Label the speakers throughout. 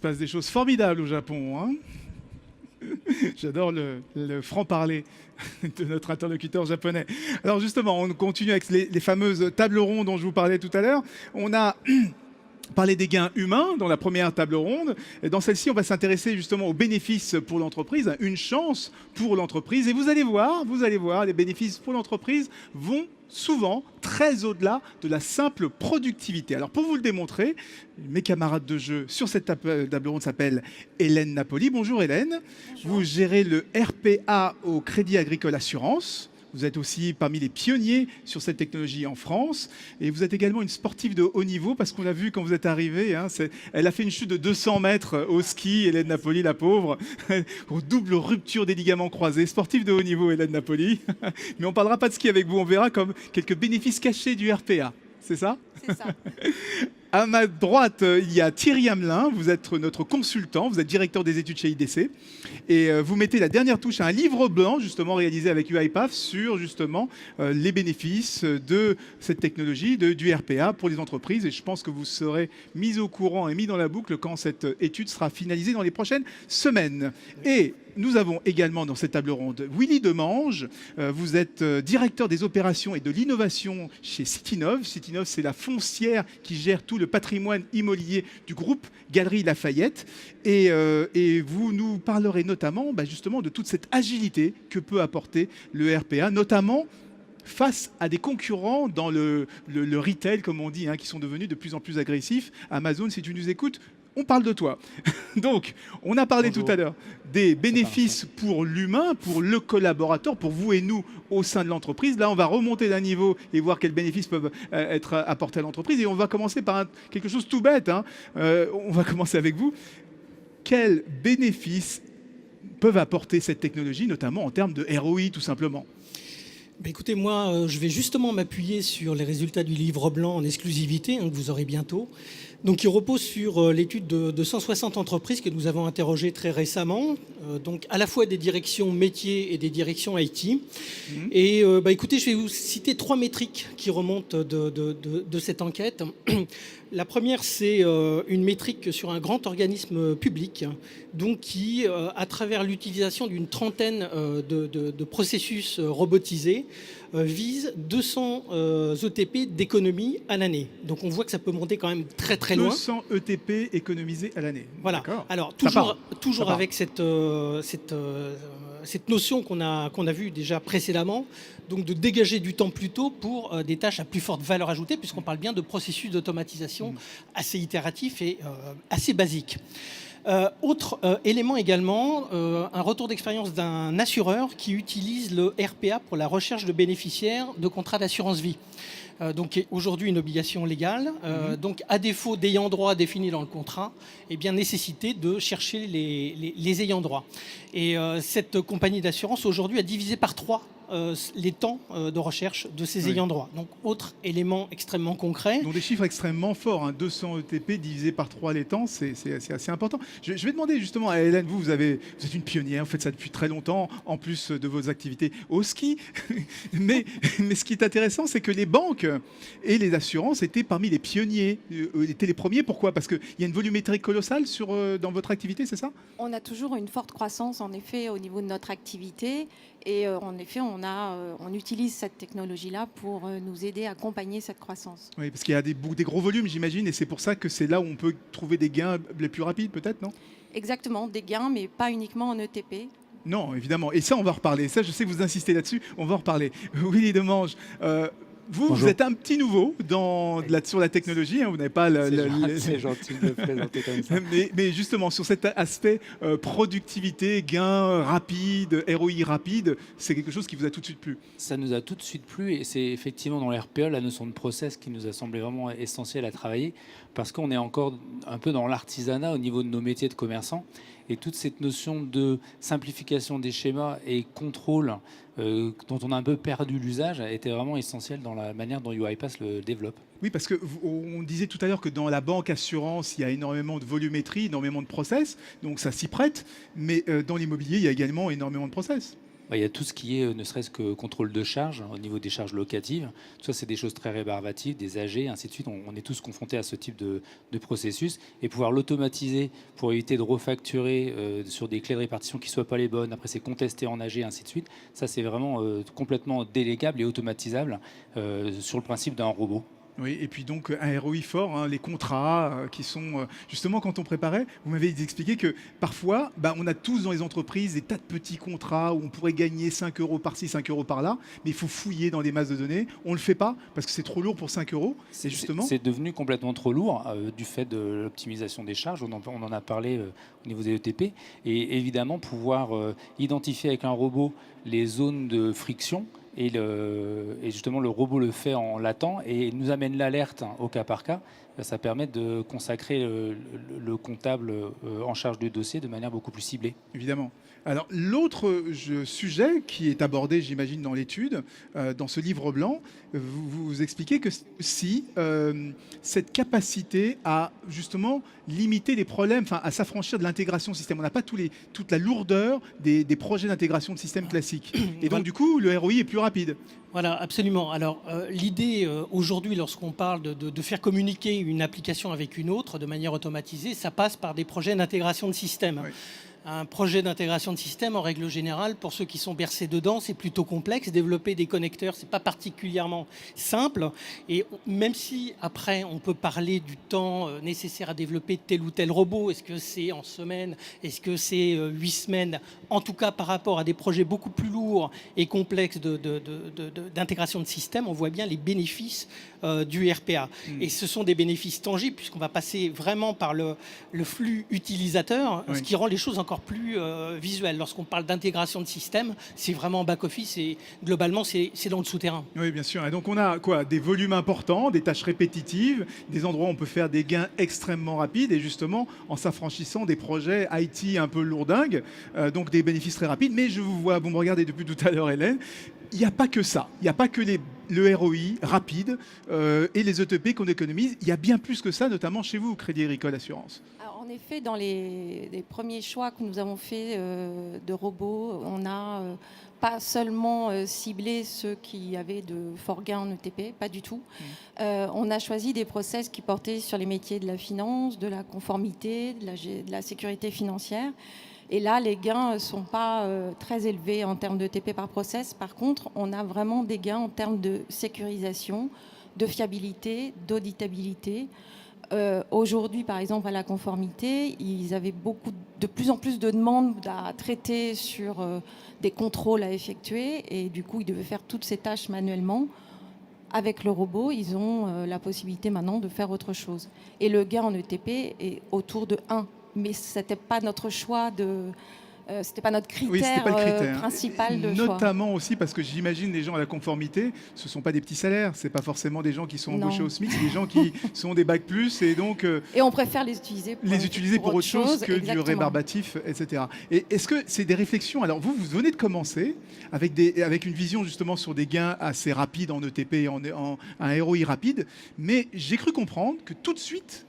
Speaker 1: passe des choses formidables au Japon, hein. J'adore le franc-parler de notre interlocuteur japonais. Alors justement, on continue avec les fameuses tables rondes dont je vous parlais tout à l'heure. On a parlé des gains humains dans la première table ronde. Et dans celle-ci, on va s'intéresser justement aux bénéfices pour l'entreprise, une chance pour l'entreprise. Et vous allez voir, les bénéfices pour l'entreprise vont souvent très au-delà de la simple productivité. Alors pour vous le démontrer, mes camarades de jeu sur cette table ronde s'appellent Hélène Napoli. Bonjour Hélène. Bonjour. Vous gérez le RPA au Crédit Agricole Assurance. Vous êtes aussi parmi les pionniers sur cette technologie en France. Et vous êtes également une sportive de haut niveau parce qu'on l'a vu quand vous êtes arrivée. Hein, elle a fait une chute de 200 mètres au ski, Hélène Napoli, la pauvre. Double rupture des ligaments croisés. Sportive de haut niveau, Hélène Napoli. Mais on ne parlera pas de ski avec vous. On verra comme quelques bénéfices cachés du RPA. C'est ça ?
Speaker 2: C'est ça.
Speaker 1: À ma droite, il y a Thierry Hamelin. Vous êtes notre consultant, vous êtes directeur des études chez IDC. Et vous mettez la dernière touche à un livre blanc, justement réalisé avec UiPath, sur justement les bénéfices de cette technologie, du RPA pour les entreprises. Et je pense que vous serez mis au courant et mis dans la boucle quand cette étude sera finalisée dans les prochaines semaines. Et nous avons également dans cette table ronde Willy Demange. Vous êtes directeur des opérations et de l'innovation chez Citinov. Citinov, c'est la foncière qui gère tout le patrimoine immobilier du groupe Galeries Lafayette. Et vous nous parlerez notamment justement de toute cette agilité que peut apporter le RPA, notamment face à des concurrents dans le retail, comme on dit, hein, qui sont devenus de plus en plus agressifs. Amazon, si tu nous écoutes, on parle de toi. Donc, on a parlé tout à l'heure des bénéfices pour l'humain, pour le collaborateur, pour vous et nous au sein de l'entreprise. Là, on va remonter d'un niveau et voir quels bénéfices peuvent être apportés à l'entreprise. Et on va commencer par quelque chose tout bête, hein. On va commencer avec vous. Quels bénéfices peuvent apporter cette technologie, notamment en termes de ROI, tout simplement ?
Speaker 3: Écoutez, moi, je vais justement m'appuyer sur les résultats du livre blanc en exclusivité, hein, que vous aurez bientôt. Donc, il repose sur l'étude de 160 entreprises que nous avons interrogées très récemment, donc à la fois des directions métiers et des directions IT. Et écoutez, je vais vous citer 3 métriques qui remontent de cette enquête. La première, c'est une métrique sur un grand organisme public, donc qui, à travers l'utilisation d'une trentaine de processus robotisés, vise 200 ETP d'économie à l'année. Donc on voit que ça peut monter quand même très très loin.
Speaker 1: 200 ETP économisés à l'année.
Speaker 3: Voilà. Alors toujours avec cette notion qu'on a vue déjà précédemment, donc de dégager du temps plus tôt pour des tâches à plus forte valeur ajoutée, puisqu'on parle bien de processus d'automatisation assez itératifs et assez basiques. Autre élément également, un retour d'expérience d'un assureur qui utilise le RPA pour la recherche de bénéficiaires de contrats d'assurance vie. Donc aujourd'hui une obligation légale, donc à défaut d'ayants droit définis dans le contrat, nécessité de chercher les ayants droit. Et cette compagnie d'assurance aujourd'hui a divisé par 3 les temps de recherche de ces ayants droit. Donc autre élément extrêmement concret.
Speaker 1: Donc des chiffres extrêmement forts, hein. 200 ETP divisé par 3 les temps, c'est assez important. Je vais demander justement à Hélène, vous êtes une pionnière, vous faites ça depuis très longtemps, en plus de vos activités au ski. mais ce qui est intéressant, c'est que les banques et les assurances étaient parmi les pionniers, étaient les premiers. Pourquoi ? Parce qu'il y a une volumétrie colossale dans votre activité, c'est ça ?
Speaker 2: On a toujours une forte croissance, en effet, au niveau de notre activité. Et en effet, on utilise cette technologie-là pour nous aider à accompagner cette croissance.
Speaker 1: Oui, parce qu'il y a des gros volumes, j'imagine, et c'est pour ça que c'est là où on peut trouver des gains les plus rapides, peut-être, non ?
Speaker 2: Exactement, des gains, mais pas uniquement en ETP.
Speaker 1: Non, évidemment. Et ça, on va en reparler. Ça, je sais que vous insistez là-dessus. On va en reparler. Willy Demange, vous êtes un petit nouveau sur la technologie, hein, vous n'avez pas...
Speaker 4: C'est gentil de me présenter comme ça.
Speaker 1: Mais justement, sur cet aspect productivité, gain rapide, ROI rapide, c'est quelque chose qui vous a tout de suite plu.
Speaker 4: Ça nous a tout de suite plu et c'est effectivement dans l'RPA la notion de process qui nous a semblé vraiment essentielle à travailler parce qu'on est encore un peu dans l'artisanat au niveau de nos métiers de commerçants. Et toute cette notion de simplification des schémas et contrôle dont on a un peu perdu l'usage a été vraiment essentielle dans la manière dont UiPath le développe.
Speaker 1: Oui, parce qu'on disait tout à l'heure que dans la banque assurance, il y a énormément de volumétrie, énormément de process, donc ça s'y prête, mais dans l'immobilier, il y a également énormément de process.
Speaker 4: il y a tout ce qui est ne serait-ce que contrôle de charge au niveau des charges locatives. Tout ça, c'est des choses très rébarbatives, des AG, ainsi de suite. On est tous confrontés à ce type de processus. Et pouvoir l'automatiser pour éviter de refacturer sur des clés de répartition qui ne soient pas les bonnes, après c'est contesté en AG, ainsi de suite. Ça, c'est vraiment complètement délégable et automatisable sur le principe d'un robot.
Speaker 1: Oui, et puis donc un ROI fort, hein, les contrats qui sont justement quand on préparait, vous m'avez expliqué que parfois on a tous dans les entreprises des tas de petits contrats où on pourrait gagner 5 euros par-ci, 5 euros par-là, mais il faut fouiller dans des masses de données. On ne le fait pas parce que c'est trop lourd pour 5 euros.
Speaker 4: C'est devenu complètement trop lourd du fait de l'optimisation des charges. On en a parlé au niveau des ETP. Et évidemment, pouvoir identifier avec un robot les zones de friction. Et justement, le robot le fait en latent et nous amène l'alerte au cas par cas. Ça permet de consacrer le comptable en charge du dossier de manière beaucoup plus ciblée.
Speaker 1: Évidemment. Alors l'autre sujet qui est abordé, j'imagine, dans l'étude, dans ce livre blanc, vous expliquez que c'est aussi cette capacité à justement limiter les problèmes, à s'affranchir de l'intégration système. On n'a pas toute la lourdeur des projets d'intégration de systèmes classiques. Et donc du coup, le ROI est plus rapide.
Speaker 3: Voilà, absolument. Alors l'idée aujourd'hui, lorsqu'on parle de faire communiquer une application avec une autre de manière automatisée, ça passe par des projets d'intégration de système. Oui. Un projet d'intégration de système, en règle générale, pour ceux qui sont bercés dedans, c'est plutôt complexe. Développer des connecteurs, c'est pas particulièrement simple. Et même si, après, on peut parler du temps nécessaire à développer tel ou tel robot, est-ce que c'est en semaine, est-ce que c'est 8 semaines, en tout cas par rapport à des projets beaucoup plus lourds et complexes d'intégration de système, on voit bien les bénéfices du RPA. Et ce sont des bénéfices tangibles, puisqu'on va passer vraiment par le flux utilisateur, ce qui rend les choses encore plus visuelles. Lorsqu'on parle d'intégration de système, c'est vraiment back-office et globalement, c'est dans le souterrain.
Speaker 1: Oui, bien sûr. Et donc, on a quoi? Des volumes importants, des tâches répétitives, des endroits où on peut faire des gains extrêmement rapides et justement en s'affranchissant des projets IT un peu lourdingues, donc des bénéfices très rapides. Mais je vous vois, vous me regardez depuis tout à l'heure, Hélène, il n'y a pas que ça. Il n'y a pas que le ROI rapide et les ETP qu'on économise. Il y a bien plus que ça, notamment chez vous, Crédit Agricole Assurance.
Speaker 2: Alors, en effet, dans les premiers choix que nous avons faits de robots, on n'a pas seulement ciblé ceux qui avaient de forts gains en ETP, pas du tout. On a choisi des process qui portaient sur les métiers de la finance, de la conformité, de la sécurité financière. Et là, les gains ne sont pas très élevés en termes de TP par process. Par contre, on a vraiment des gains en termes de sécurisation, de fiabilité, d'auditabilité. Aujourd'hui, par exemple, à la conformité, ils avaient de plus en plus de demandes à traiter sur des contrôles à effectuer. Et du coup, ils devaient faire toutes ces tâches manuellement. Avec le robot, ils ont la possibilité maintenant de faire autre chose. Et le gain en ETP est autour de 1. Mais ce n'était pas notre choix c'était pas notre critère, principal de choix.
Speaker 1: Notamment aussi parce que j'imagine les gens à la conformité, ce ne sont pas des petits salaires, ce n'est pas forcément des gens qui sont embauchés au SMIC, c'est des gens qui sont des bacs plus et donc...
Speaker 2: et on préfère les utiliser pour
Speaker 1: autre chose que
Speaker 2: exactement.
Speaker 1: Du rébarbatif, etc. Et est-ce que c'est des réflexions? Alors vous venez de commencer avec une vision justement sur des gains assez rapides en ETP et en un ROI rapide, mais j'ai cru comprendre que tout de suite,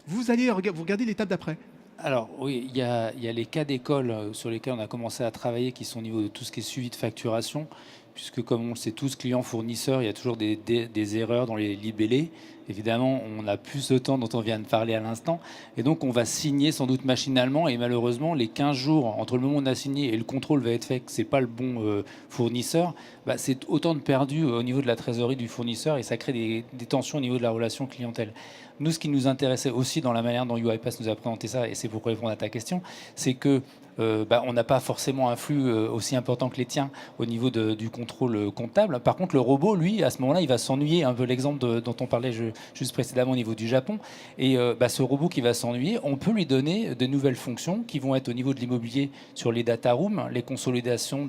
Speaker 1: vous regardez l'étape d'après.
Speaker 4: Alors oui, il y a les cas d'école sur lesquels on a commencé à travailler qui sont au niveau de tout ce qui est suivi de facturation, puisque comme on le sait tous, clients-fournisseurs, il y a toujours des erreurs dans les libellés. Évidemment, on a plus de temps dont on vient de parler à l'instant, et donc on va signer sans doute machinalement, et malheureusement, les 15 jours entre le moment où on a signé et le contrôle va être fait que ce n'est pas le bon fournisseur, c'est autant de perdu au niveau de la trésorerie du fournisseur, et ça crée des tensions au niveau de la relation clientèle. Nous, ce qui nous intéressait aussi dans la manière dont UiPath nous a présenté ça, et c'est pour répondre à ta question, c'est que on n'a pas forcément un flux aussi important que les tiens au niveau du contrôle comptable. Par contre, le robot, lui, à ce moment-là, il va s'ennuyer. Un peu l'exemple dont on parlait juste précédemment au niveau du Japon. Et ce robot qui va s'ennuyer, on peut lui donner de nouvelles fonctions qui vont être au niveau de l'immobilier sur les data rooms, les consolidations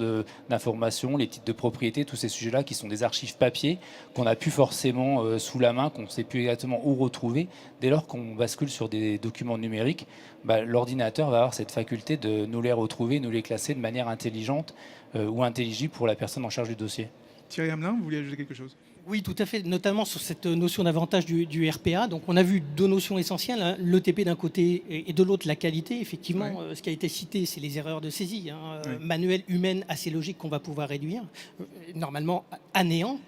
Speaker 4: d'informations, les titres de propriété, tous ces sujets-là qui sont des archives papier qu'on n'a plus forcément sous la main, qu'on ne sait plus exactement où retrouver. Dès lors qu'on bascule sur des documents numériques, l'ordinateur va avoir cette faculté de nous les retrouver, nous les classer de manière intelligente ou intelligible pour la personne en charge du dossier.
Speaker 1: Thierry Hamelin, vous vouliez ajouter quelque chose?
Speaker 3: Oui, tout à fait, notamment sur cette notion d'avantage du RPA. Donc, on a vu deux notions essentielles, hein, l'ETP d'un côté et de l'autre la qualité. Effectivement, ce qui a été cité, c'est les erreurs de saisie, hein, manuelles, humaines, assez logiques qu'on va pouvoir réduire, normalement à néant.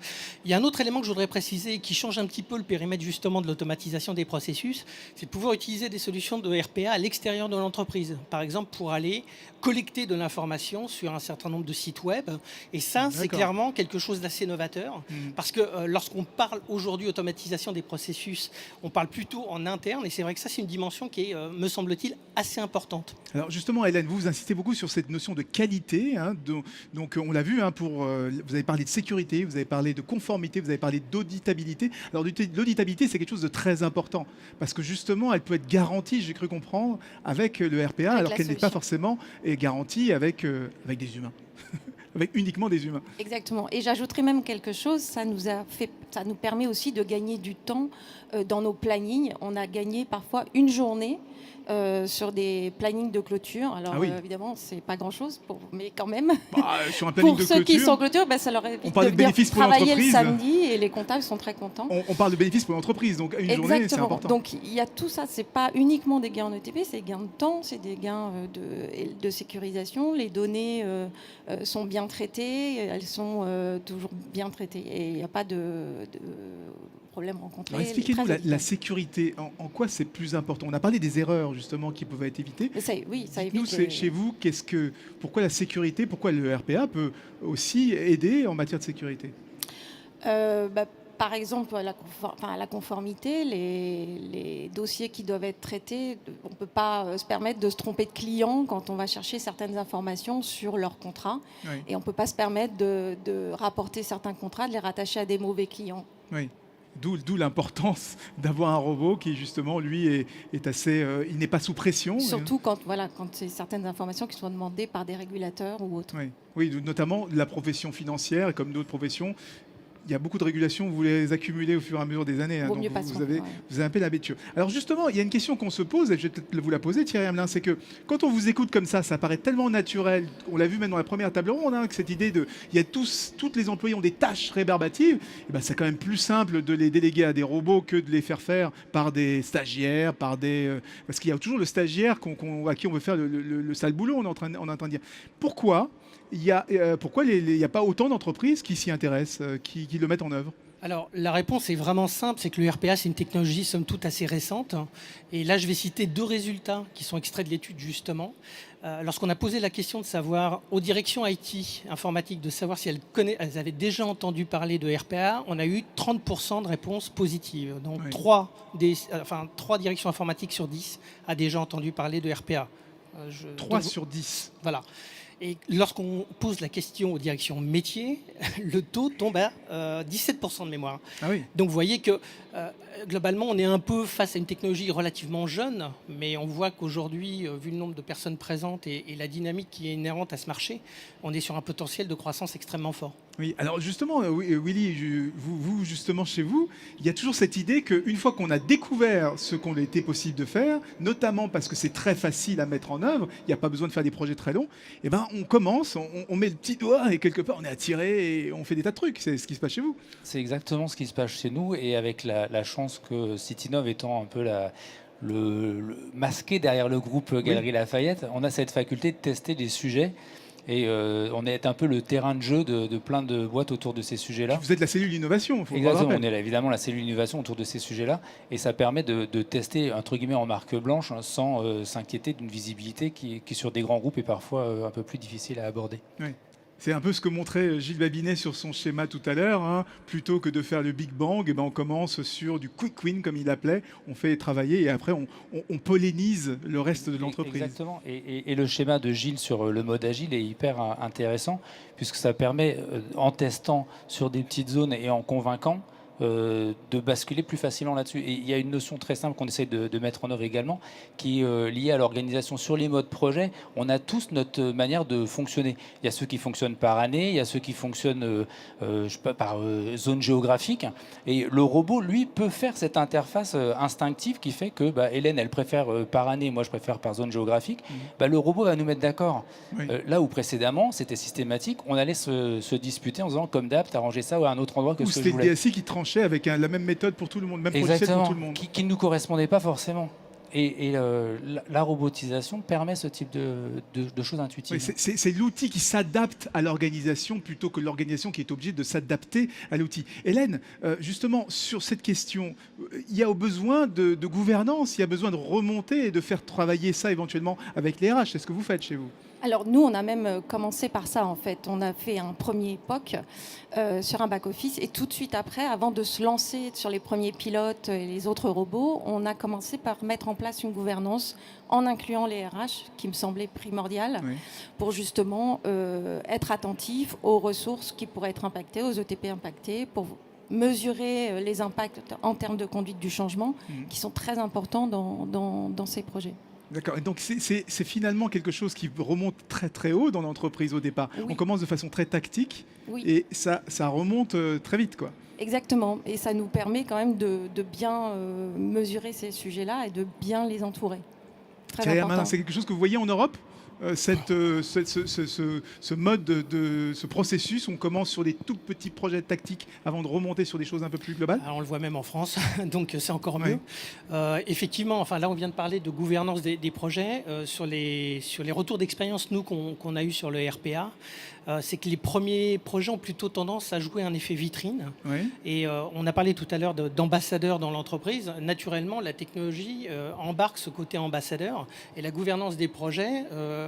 Speaker 3: Il y a un autre élément que je voudrais préciser qui change un petit peu le périmètre justement de l'automatisation des processus, c'est de pouvoir utiliser des solutions de RPA à l'extérieur de l'entreprise. Par exemple, pour aller collecter de l'information sur un certain nombre de sites web. Et ça, c'est clairement quelque chose d'assez novateur. Parce que lorsqu'on parle aujourd'hui automatisation des processus, on parle plutôt en interne. Et c'est vrai que ça, c'est une dimension qui est, me semble-t-il, assez importante.
Speaker 1: Alors justement, Hélène, vous insistez beaucoup sur cette notion de qualité. Hein, donc on l'a vu, hein, vous avez parlé de sécurité, vous avez parlé de conformité, vous avez parlé d'auditabilité. Alors l'auditabilité, c'est quelque chose de très important. Parce que justement, elle peut être garantie, j'ai cru comprendre, avec le RPA, alors qu'elle n'est pas forcément garantie avec des humains. Avec uniquement des humains.
Speaker 2: Exactement. Et j'ajouterais même quelque chose, ça nous permet aussi de gagner du temps dans nos plannings. On a gagné parfois une journée sur des plannings de clôture. Alors évidemment, c'est pas grand-chose, mais quand même.
Speaker 1: Sur un planning
Speaker 2: pour
Speaker 1: de
Speaker 2: ceux
Speaker 1: clôture,
Speaker 2: qui sont en clôture, ça leur évite
Speaker 1: de bénéfices pour
Speaker 2: travailler le
Speaker 1: l'entreprise.
Speaker 2: samedi et les comptables sont très contents.
Speaker 1: On parle de bénéfices pour l'entreprise, donc une journée, c'est important.
Speaker 2: Donc il y a tout ça, c'est pas uniquement des gains en ETP, c'est des gains de temps, c'est des gains de sécurisation. Les données sont bien traitées, elles sont toujours bien traitées et il n'y a pas de problème rencontré.
Speaker 1: Expliquez-nous la sécurité, en quoi c'est plus important? On a parlé des erreurs justement qui peuvent être évitées.
Speaker 2: Ça évite.
Speaker 1: Nous, chez vous, pourquoi la sécurité, pourquoi le RPA peut aussi aider en matière de sécurité?
Speaker 2: Par exemple, la conformité, les dossiers qui doivent être traités, on ne peut pas se permettre de se tromper de client quand on va chercher certaines informations sur leur contrat. Et on ne peut pas se permettre de rapporter certains contrats, de les rattacher à des mauvais clients.
Speaker 1: Oui. D'où l'importance d'avoir un robot qui, justement, lui, est assez... il n'est pas sous pression.
Speaker 2: Surtout quand c'est certaines informations qui sont demandées par des régulateurs ou autres.
Speaker 1: Oui, notamment la profession financière, comme d'autres professions. Il y a beaucoup de régulations, vous les accumulez au fur et à mesure des années.
Speaker 2: Vaut mieux pas
Speaker 1: vous avez un peu l'habitude. Alors justement, il y a une question qu'on se pose, et je vais peut-être vous la poser, Thierry Hamelin, c'est que quand on vous écoute comme ça paraît tellement naturel. On l'a vu même dans la première table ronde, que cette idée toutes les employés ont des tâches rébarbatives. Et c'est quand même plus simple de les déléguer à des robots que de les faire par des stagiaires, parce qu'il y a toujours le stagiaire à qui on veut faire le sale boulot. On est en train de dire pourquoi il n'y a pas autant d'entreprises qui s'y intéressent, qui le mettent en œuvre?
Speaker 3: Alors, la réponse est vraiment simple, c'est que le RPA, c'est une technologie, somme toute, assez récente. Et là, je vais citer deux résultats qui sont extraits de l'étude, justement. Lorsqu'on a posé la question de savoir aux directions IT informatiques, de savoir si elles avaient déjà entendu parler de RPA, on a eu 30% de réponses positives. Donc, 3 directions informatiques sur 10 a déjà entendu parler de RPA.
Speaker 1: 3 sur 10.
Speaker 3: Voilà. Et lorsqu'on pose la question aux directions métiers, le taux tombe à 17% de mémoire.
Speaker 1: Ah oui.
Speaker 3: Donc vous voyez que globalement, on est un peu face à une technologie relativement jeune, mais on voit qu'aujourd'hui, vu le nombre de personnes présentes et la dynamique qui est inhérente à ce marché, on est sur un potentiel de croissance extrêmement fort.
Speaker 1: Oui, alors justement, Willy, vous, justement, chez vous, il y a toujours cette idée qu'une fois qu'on a découvert ce qu'on était possible de faire, notamment parce que c'est très facile à mettre en œuvre, il n'y a pas besoin de faire des projets très longs, et on commence, on met le petit doigt et quelque part on est attiré et on fait des tas de trucs. C'est ce qui se passe chez vous.
Speaker 4: C'est exactement ce qui se passe chez nous, et avec la chance que CityInnov étant un peu le masqué derrière le groupe Galeries Lafayette, on a cette faculté de tester des sujets. Et on est un peu le terrain de jeu de plein de boîtes autour de ces sujets-là.
Speaker 1: Vous êtes la cellule d'innovation, il faut
Speaker 4: Exactement,
Speaker 1: le
Speaker 4: on est évidemment la cellule d'innovation autour de ces sujets-là. Et ça permet de tester, entre guillemets, en marque blanche, sans s'inquiéter d'une visibilité qui, sur des grands groupes, est parfois un peu plus difficile à aborder.
Speaker 1: Oui. C'est un peu ce que montrait Gilles Babinet sur son schéma tout à l'heure. Plutôt que de faire le Big Bang, on commence sur du quick win, comme il l'appelait. On fait travailler et après, on pollinise le reste de l'entreprise.
Speaker 4: Exactement. Et le schéma de Gilles sur le mode agile est hyper intéressant, puisque ça permet, en testant sur des petites zones et en convainquant, de basculer plus facilement là-dessus. Et il y a une notion très simple qu'on essaie de mettre en œuvre également, qui est liée à l'organisation sur les modes projet. On a tous notre manière de fonctionner. Il y a ceux qui fonctionnent par année, il y a ceux qui fonctionnent je sais pas, par zone géographique. Et le robot, lui, peut faire cette interface instinctive qui fait que Hélène, elle préfère par année, moi je préfère par zone géographique. Le robot va nous mettre d'accord.
Speaker 1: Oui.
Speaker 4: Là où précédemment, c'était systématique, on allait se disputer en disant, comme d'hab, t'as rangé ça à un autre endroit que
Speaker 1: Ou
Speaker 4: ce que je
Speaker 1: c'était le
Speaker 4: voulais.
Speaker 1: DSI qui tranchait avec la même méthode pour tout le monde, même logiciel pour
Speaker 4: Exactement,
Speaker 1: tout le monde.
Speaker 4: qui ne nous correspondait pas forcément. Et la robotisation permet ce type de choses intuitives.
Speaker 1: Oui, c'est l'outil qui s'adapte à l'organisation plutôt que l'organisation qui est obligée de s'adapter à l'outil. Hélène, justement, sur cette question, il y a besoin de gouvernance, il y a besoin de remonter et de faire travailler ça éventuellement avec les RH. C'est ce que vous faites chez vous.
Speaker 2: Alors nous, on a même commencé par ça en fait. On a fait un premier POC sur un back-office et tout de suite après, avant de se lancer sur les premiers pilotes et les autres robots, on a commencé par mettre en place une gouvernance en incluant les RH, qui me semblait primordial,
Speaker 1: Oui.
Speaker 2: pour justement être attentif aux ressources qui pourraient être impactées, aux ETP impactés, pour mesurer les impacts en termes de conduite du changement, qui sont très importants dans ces projets.
Speaker 1: D'accord. Et donc c'est finalement quelque chose qui remonte très très haut dans l'entreprise au départ.
Speaker 2: Oui.
Speaker 1: On commence de façon très tactique
Speaker 2: Oui.
Speaker 1: et ça remonte très vite, quoi.
Speaker 2: Exactement, et ça nous permet quand même de bien mesurer ces sujets-là et de bien les entourer. Très
Speaker 1: Thierry
Speaker 2: important.
Speaker 1: Hermelin, c'est quelque chose que vous voyez en Europe, ce mode ce processus, on commence sur des tout petits projets tactiques avant de remonter sur des choses un peu plus globales.
Speaker 3: Alors, on le voit même en France, donc c'est encore
Speaker 1: Ouais.
Speaker 3: mieux. Effectivement, enfin, là on vient de parler de gouvernance des projets. Sur les retours d'expérience nous qu'on a eu sur le RPA, c'est que les premiers projets ont plutôt tendance à jouer un effet vitrine.
Speaker 1: Oui.
Speaker 3: Et on a parlé tout à l'heure d'ambassadeurs dans l'entreprise. Naturellement, la technologie embarque ce côté ambassadeur et la gouvernance des projets,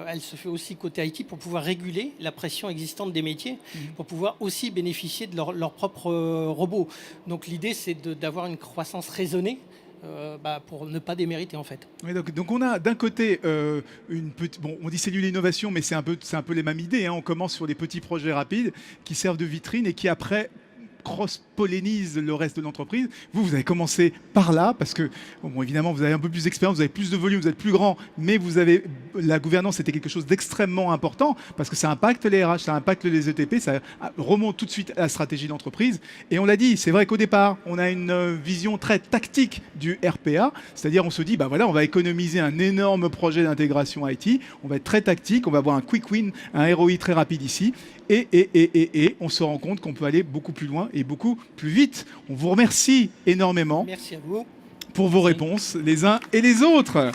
Speaker 3: elle se fait aussi côté IT pour pouvoir réguler la pression existante des métiers, pour pouvoir aussi bénéficier de leur propre robot. Donc l'idée, c'est d'avoir une croissance raisonnée pour ne pas démériter en fait.
Speaker 1: Oui, donc on a d'un côté une petite, bon, on dit cellule d'innovation, mais c'est un peu les mêmes idées, hein. On commence sur des petits projets rapides qui servent de vitrine et qui après cross-pollinisent le reste de l'entreprise. Vous avez commencé par là, parce que, bon, évidemment, vous avez un peu plus d'expérience, vous avez plus de volume, vous êtes plus grand, mais la gouvernance, c'était quelque chose d'extrêmement important, parce que ça impacte les RH, ça impacte les ETP, ça remonte tout de suite à la stratégie d'entreprise. Et on l'a dit, c'est vrai qu'au départ, on a une vision très tactique du RPA, c'est-à-dire on se dit, voilà, on va économiser un énorme projet d'intégration IT, on va être très tactique, on va avoir un quick win, un ROI très rapide ici, et on se rend compte qu'on peut aller beaucoup plus loin et beaucoup plus vite. On vous remercie énormément
Speaker 3: Merci à vous.
Speaker 1: pour vos réponses, les uns et les autres.